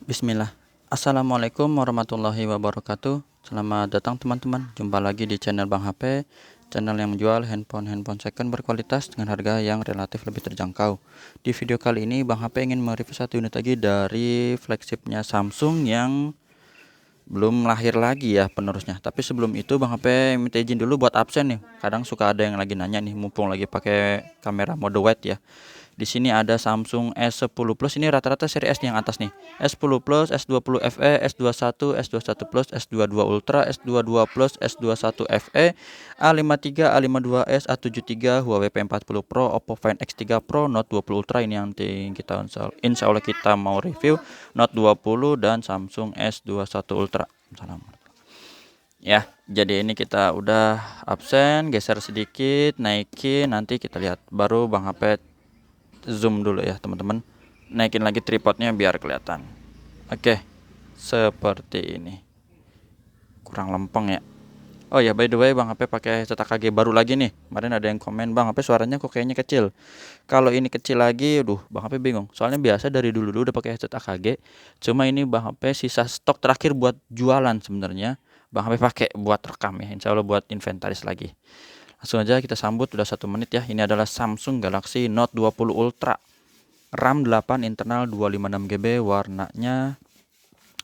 Bismillah. Assalamualaikum warahmatullahi wabarakatuh. Selamat datang teman-teman. Jumpa lagi di channel Bang HP, channel yang menjual handphone second berkualitas dengan harga yang relatif lebih terjangkau. Di video kali ini Bang HP ingin mereview satu unit lagi dari flagshipnya Samsung yang belum lahir lagi ya penerusnya. Tapi sebelum itu Bang HP minta izin dulu buat absen nih. Kadang suka ada yang lagi nanya nih, mumpung lagi pakai kamera mode wide ya. Di sini ada Samsung S10 Plus, ini rata-rata seri S yang atas nih. S10 Plus, S20 FE, S21, S21 Plus, S22 Ultra, S22 Plus, S21 FE, A53, A52s, A73, Huawei P40 Pro, Oppo Find X3 Pro, Note 20 Ultra, ini yang kita insya Allah kita mau review, Note 20 dan Samsung S21 Ultra. Salam. Ya, jadi ini kita udah absen, geser sedikit, naikin, nanti kita lihat. Baru Bang HP zoom dulu ya teman-teman, naikin lagi tripodnya biar kelihatan. Oke, seperti ini, kurang lempeng ya. Oh ya, by the way Bang HP pakai headset AKG baru lagi nih. Kemarin ada yang komen, Bang HP suaranya kok kayaknya kecil. Kalau ini kecil lagi, Bang HP bingung. Soalnya biasa dari dulu udah pakai headset AKG. Cuma ini Bang HP sisa stok terakhir buat jualan sebenarnya. Bang HP pakai buat rekam ya. Insya Allah buat inventaris lagi. Langsung aja kita sambut, udah 1 menit ya. Ini adalah Samsung Galaxy Note 20 Ultra, RAM 8, internal 256 GB, warnanya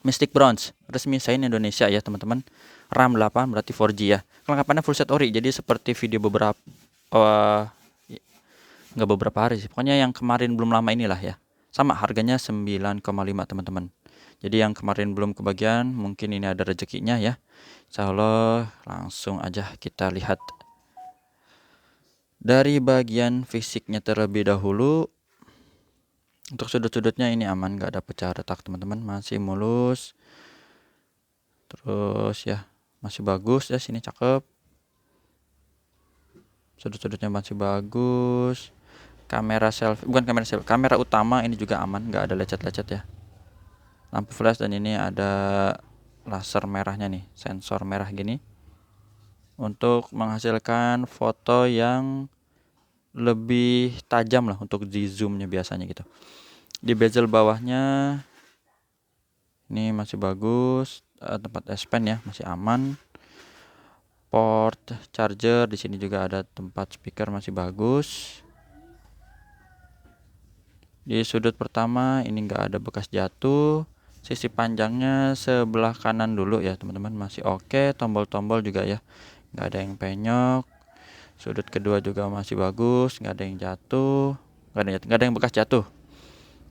Mystic Bronze, resmi Shine Indonesia ya teman-teman. RAM 8 berarti 4G ya. Kelengkapannya full set ori, jadi seperti video beberapa nggak beberapa hari sih, pokoknya yang kemarin belum lama inilah ya. Sama harganya 9,5 teman-teman. Jadi yang kemarin belum kebagian, mungkin ini ada rezekinya ya. Insya Allah langsung aja kita lihat dari bagian fisiknya terlebih dahulu. Untuk sudut-sudutnya ini aman, nggak ada pecah retak teman-teman, masih mulus. Terus ya masih bagus ya, sini cakep. Sudut-sudutnya masih bagus. Kamera selfie, bukan kamera selfie, kamera utama ini juga aman, nggak ada lecet-lecet ya. Lampu flash dan ini ada laser merahnya nih, sensor merah gini untuk menghasilkan foto yang lebih tajam lah untuk di zoomnya biasanya gitu. Di bezel bawahnya ini masih bagus, tempat S Pen ya masih aman. Port charger di sini juga ada, tempat speaker masih bagus. Di sudut pertama ini enggak ada bekas jatuh. Sisi panjangnya sebelah kanan dulu ya teman-teman, masih oke. Tombol-tombol juga ya enggak ada yang penyok. Sudut kedua juga masih bagus, enggak ada yang jatuh, enggak ada yang bekas jatuh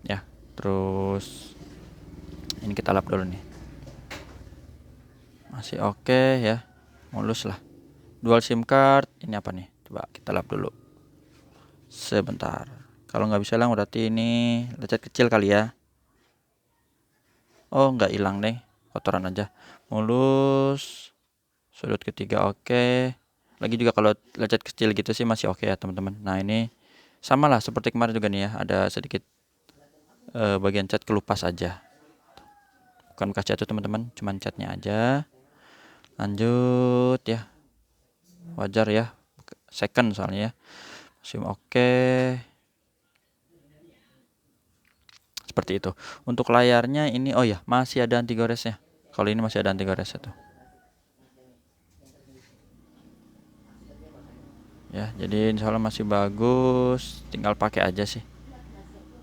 ya. Terus ini kita lap dulu nih, masih oke ya, mulus lah. Dual SIM card, ini apa nih, coba kita lap dulu sebentar. Kalau nggak bisa hilang berarti ini lecet kecil kali ya. Oh nggak hilang deh, kotoran aja. Mulus. Sudut ketiga oke. Lagi juga kalau lecet kecil gitu sih masih oke ya teman-teman. Nah ini sama lah seperti kemarin juga nih ya, ada sedikit bagian cat kelupas aja, bukan bekas cat teman-teman, cuman catnya aja. Lanjut ya, wajar ya, second soalnya ya, masih oke. Seperti itu. Untuk layarnya ini, oh ya masih ada anti goresnya. Kalau ini masih ada anti goresnya tuh ya, jadi insya Allah masih bagus, tinggal pakai aja sih.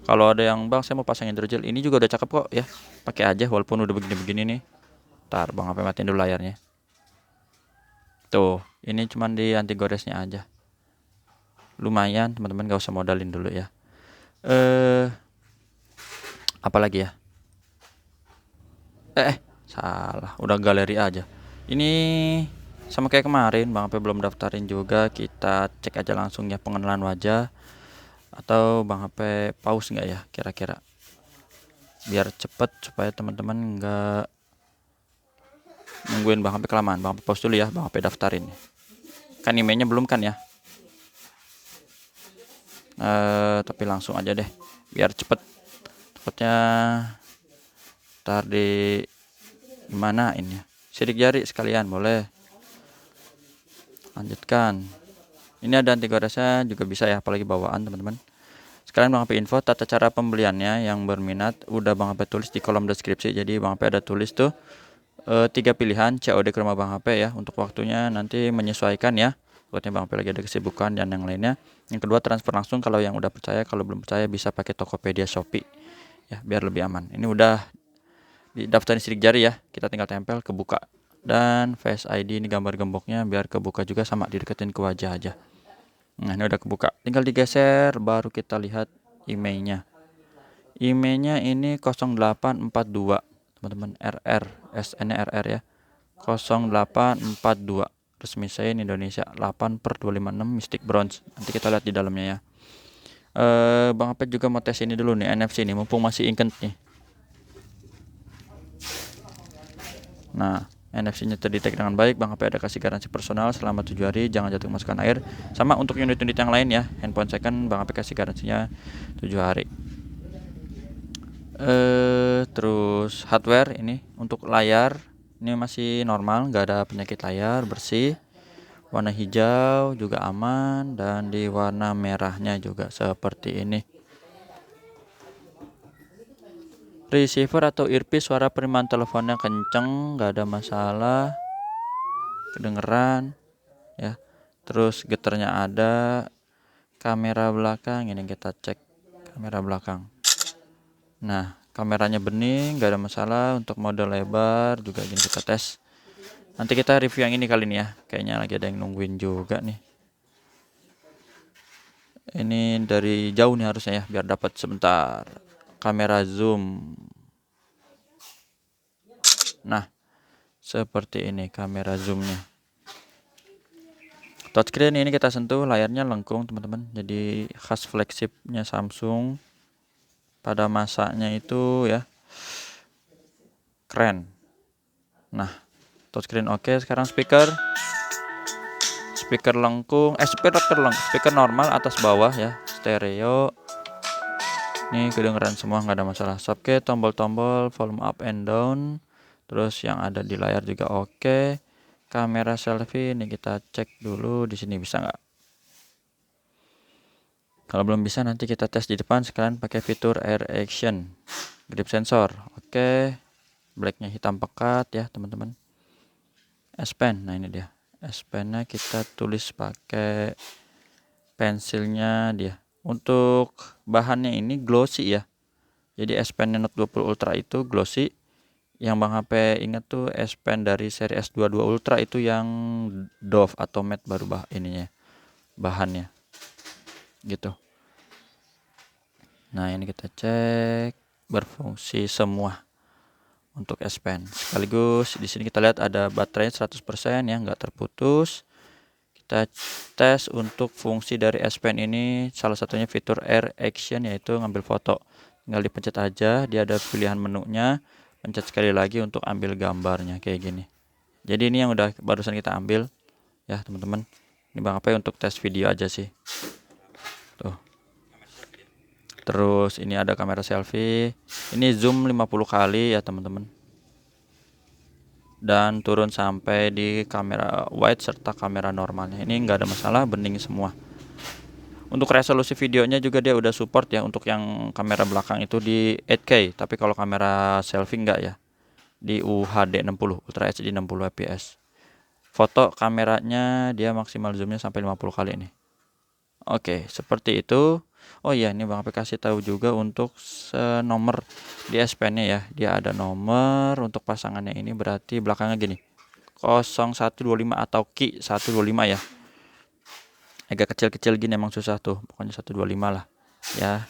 Kalau ada yang, Bang saya mau pasang Android gel, ini juga udah cakep kok ya, pakai aja walaupun udah begini-begini nih. Ntar Bang apa matiin dulu layarnya tuh, ini cuman di anti goresnya aja, lumayan teman-teman, gak usah modalin dulu ya. Apalagi ya, salah, udah galeri aja. Ini sama kayak kemarin, Bang HP belum daftarin juga, kita cek aja langsung ya pengenalan wajah. Atau Bang HP pause nggak ya kira-kira, biar cepet supaya teman-teman nggak nungguin Bang HP kelamaan. Bang HP pause dulu ya, Bang HP daftarin. Kan emailnya belum kan ya, tapi langsung aja deh biar cepet. Takutnya ntar di gimana ini ya, sidik jari sekalian boleh. Lanjutkan, ini ada anti goresnya juga bisa ya, apalagi bawaan teman-teman. Sekalian Bang HP info tata cara pembeliannya, yang berminat udah Bang HP tulis di kolom deskripsi. Jadi Bang HP ada tulis tuh 3 pilihan COD ke rumah Bang HP ya. Untuk waktunya nanti menyesuaikan ya. Buatnya Bang HP lagi ada kesibukan dan yang lainnya. Yang kedua transfer langsung kalau yang udah percaya, kalau belum percaya bisa pakai Tokopedia, Shopee ya, biar lebih aman. Ini udah didaftarin sidik jari ya. Kita tinggal tempel, kebuka. Dan Face ID ini gambar gemboknya biar kebuka juga, sama dideketin ke wajah aja. Nah, ini udah kebuka. Tinggal digeser baru kita lihat emailnya. Emailnya ini 0842 teman-teman, RR, SN RR ya. 0842 resmi Sein Indonesia 8/256 Mystic Bronze. Nanti kita lihat di dalamnya ya. Bang Apet juga mau tes ini dulu nih, NFC nih, mumpung masih inget nih. Nah, NFC-nya terdetek dengan baik. Bang HP ada kasih garansi personal selama 7 hari, jangan jatuh masukkan air. Sama untuk unit-unit yang lain ya, handphone second Bang HP kasih garansinya 7 hari. Terus hardware ini untuk layar ini masih normal, nggak ada penyakit layar, bersih. Warna hijau juga aman, dan di warna merahnya juga seperti ini. Receiver atau earpiece, suara penerimaan teleponnya kenceng, nggak ada masalah, kedengeran ya. Terus getarnya ada. Kamera belakang ini kita cek kamera belakang. Nah, kameranya bening, nggak ada masalah. Untuk mode lebar juga gini kita tes. Nanti kita review yang ini kali ini ya. Kayaknya lagi ada yang nungguin juga nih. Ini dari jauh nih harusnya ya, biar dapat sebentar. Kamera zoom. Nah, seperti ini kamera zoomnya. Touchscreen ini kita sentuh, layarnya lengkung teman-teman. Jadi khas flagshipnya Samsung pada masanya itu ya, keren. Nah, touchscreen oke. Sekarang speaker lengkung, speaker normal atas bawah ya, stereo. Ini kedengeran semua, nggak ada masalah. Socket, tombol-tombol volume up and down. Terus yang ada di layar juga oke. Kamera selfie ini kita cek dulu di sini bisa nggak. Kalau belum bisa nanti kita tes di depan. Sekalian pakai fitur air action, grip sensor oke. Blacknya hitam pekat ya teman-teman. S Pen, nah ini dia S Pen-nya, kita tulis pakai pensilnya dia. Untuk bahannya ini glossy ya. Jadi S Pen Note 20 Ultra itu glossy. Yang Bang HP ingat tuh S Pen dari seri S22 Ultra itu yang doff atau matte baru ininya bahannya gitu. Nah, ini kita cek berfungsi semua untuk S Pen. Sekaligus di sini kita lihat ada baterainya 100% ya, nggak terputus. Kita tes untuk fungsi dari S Pen ini, salah satunya fitur air action, yaitu ngambil foto. Tinggal dipencet aja, dia ada pilihan menunya. Pencet sekali lagi untuk ambil gambarnya kayak gini. Jadi ini yang udah barusan kita ambil ya teman-teman. Ini Bang HP untuk tes video aja sih. Tuh. Terus ini ada kamera selfie. Ini zoom 50 kali ya teman-teman. Dan turun sampai di kamera wide serta kamera normalnya. Ini nggak ada masalah, bening semua. Untuk resolusi videonya juga dia udah support ya. Untuk yang kamera belakang itu di 8K, tapi kalau kamera selfie enggak ya, di UHD 60, Ultra HD 60 fps. Foto kameranya dia maksimal zoomnya sampai 50 kali ini. Oke, seperti itu. Oh iya, ini Bang Apek kasih tahu juga untuk nomor di S Pen-nya ya. Dia ada nomor untuk pasangannya, ini berarti belakangnya gini, 0125 atau Ki 125 ya. Agak kecil-kecil gini, emang susah tuh, pokoknya 125 lah ya.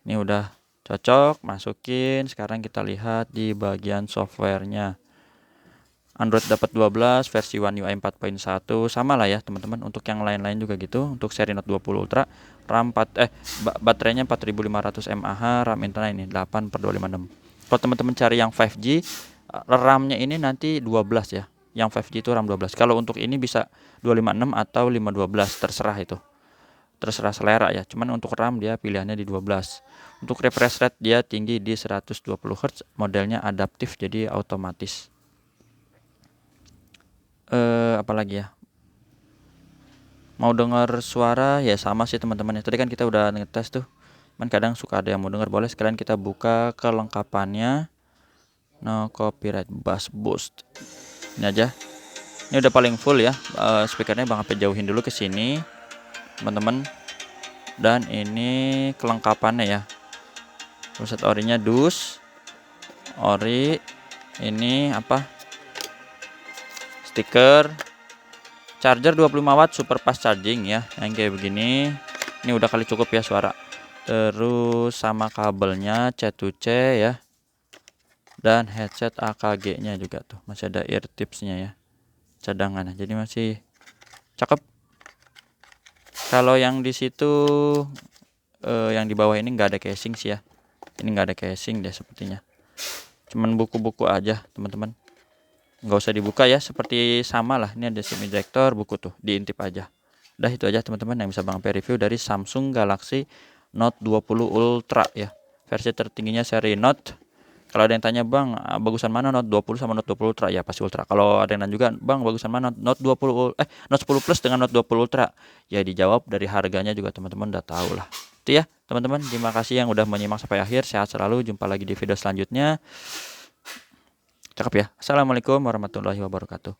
Ini udah cocok, masukin. Sekarang kita lihat di bagian softwarenya. Android dapat 12, versi One UI 4.1, sama lah ya teman-teman. Untuk yang lain-lain juga gitu. Untuk seri Note 20 Ultra, RAM baterainya 4500 mAh, RAM internal ini 8/256. Kalau teman-teman cari yang 5G, RAM-nya ini nanti 12 ya. Yang 5G itu RAM 12. Kalau untuk ini bisa 256 atau 512, terserah itu. Terserah selera ya. Cuman untuk RAM dia pilihannya di 12. Untuk refresh rate dia tinggi di 120 Hz, modelnya adaptif jadi otomatis. Apalagi ya, mau dengar suara ya sama sih teman-teman ya. Tadi kan kita udah ngetes tuh Kadang suka ada yang mau dengar, boleh sekalian kita buka kelengkapannya. No copyright bass boost. Ini aja. Ini udah paling full ya. Speakernya Bang HP jauhin dulu ke sini, teman-teman. Dan ini kelengkapannya ya. Ruset orinya dus, ori, ini apa? Stiker, charger 25 watt super fast charging ya, yang kayak begini. Ini udah kali cukup ya suara. Terus sama kabelnya C2C ya. Dan headset AKG-nya juga tuh, masih ada ear tipsnya ya, cadangan. Jadi masih cakep. Kalau yang di situ yang di bawah ini nggak ada casing sih ya. Ini nggak ada casing deh sepertinya. Cuman buku-buku aja teman-teman. Nggak usah dibuka ya, seperti sama lah. Ini ada SIM ejector, buku tuh diintip aja. Udah itu aja teman-teman yang bisa Bang P review dari Samsung Galaxy Note 20 Ultra ya. Versi tertingginya seri Note. Kalau ada yang tanya, Bang, bagusan mana Note 20 sama Note 20 Ultra? Ya pasti Ultra. Kalau ada yang nanya juga, Bang, bagusan mana Note 20 Note 10 Plus dengan Note 20 Ultra? Ya dijawab dari harganya juga teman-teman udah tahu lah. Itu ya, teman-teman. Terima kasih yang udah menyimak sampai akhir. Sehat selalu. Jumpa lagi di video selanjutnya. Cakep ya. Assalamualaikum warahmatullahi wabarakatuh.